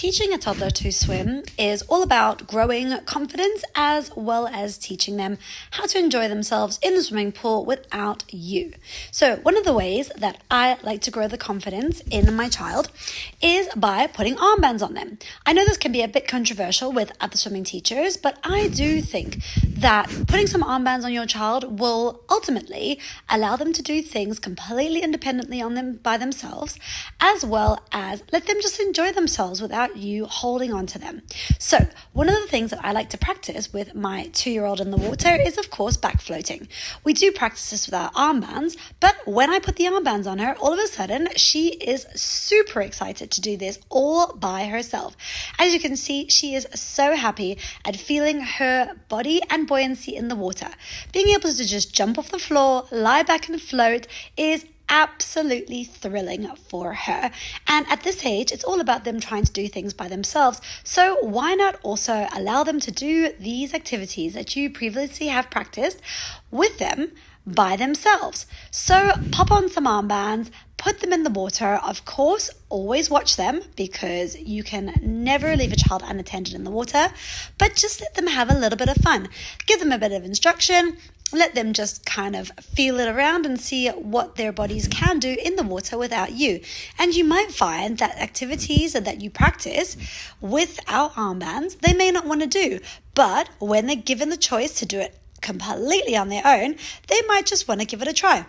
Teaching a toddler to swim is all about growing confidence as well as teaching them how to enjoy themselves in the swimming pool without you. So one of the ways that I like to grow the confidence in my child is by putting armbands on them. I know this can be a bit controversial with other swimming teachers, but I do think that putting some armbands on your child will ultimately allow them to do things completely independently on them by themselves, as well as let them just enjoy themselves without you holding on to them. So one of the things that I like to practice with my 2-year-old in the water is, of course, back floating. We do practice this with our armbands, but when I put the armbands on her, all of a sudden she is super excited to do this all by herself. As you can see, she is so happy at feeling her body and buoyancy in the water. Being able to just jump off the floor, lie back and float is absolutely thrilling for her. And at this age, it's all about them trying to do things by themselves. So why not also allow them to do these activities that you previously have practiced with them by themselves? So pop on some armbands, put them in the water. Of course, always watch them because you can never leave a child unattended in the water, but just let them have a little bit of fun. Give them a bit of instruction. Let them just kind of feel it around and see what their bodies can do in the water without you. And you might find that activities that you practice with our armbands, they may not want to do. But when they're given the choice to do it completely on their own, they might just want to give it a try.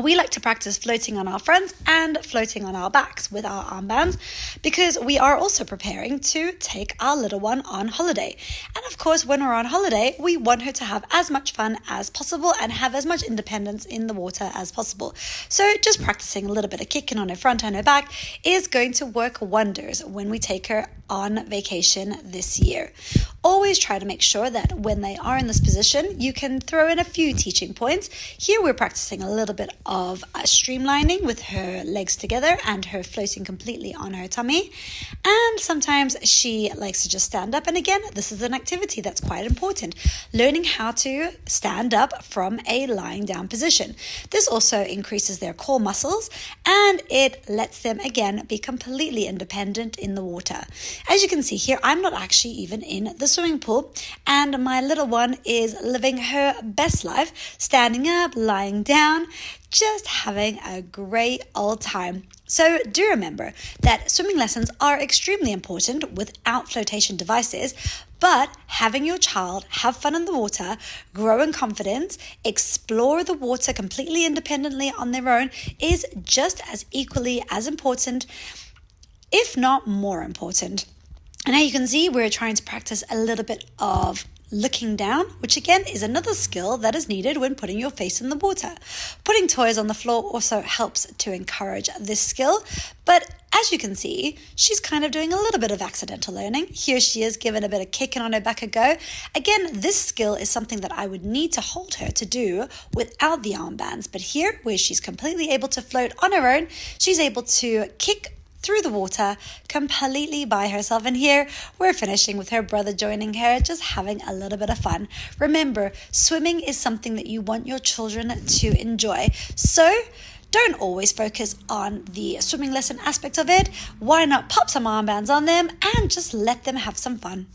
We like to practice floating on our fronts and floating on our backs with our armbands because we are also preparing to take our little one on holiday. And of course, when we're on holiday, we want her to have as much fun as possible and have as much independence in the water as possible. So just practicing a little bit of kicking on her front and her back is going to work wonders when we take her on vacation this year. Always try to make sure that when they are in this position, you can throw in a few teaching points. Here we're practicing a little bit of streamlining with her legs together and her floating completely on her tummy. And sometimes she likes to just stand up. And again, this is an activity that's quite important. Learning how to stand up from a lying down position. This also increases their core muscles and it lets them, again, be completely independent in the water. As you can see here, I'm not actually even in the swimming pool and my little one is living her best life, standing up, lying down, just having a great old time. So do remember that swimming lessons are extremely important without flotation devices, but having your child have fun in the water, grow in confidence, explore the water completely independently on their own is just as equally as important, if not more important. And now you can see we're trying to practice a little bit of looking down, which again is another skill that is needed when putting your face in the water. Putting toys on the floor also helps to encourage this skill, but as you can see, she's kind of doing a little bit of accidental learning. Here she is giving a bit of kicking on her back a go. Again, this skill is something that I would need to hold her to do without the armbands, but here where she's completely able to float on her own, she's able to kick through the water completely by herself. And here we're finishing with her brother joining her, just having a little bit of fun. Remember, swimming is something that you want your children to enjoy. So don't always focus on the swimming lesson aspect of it. Why not pop some armbands on them and just let them have some fun?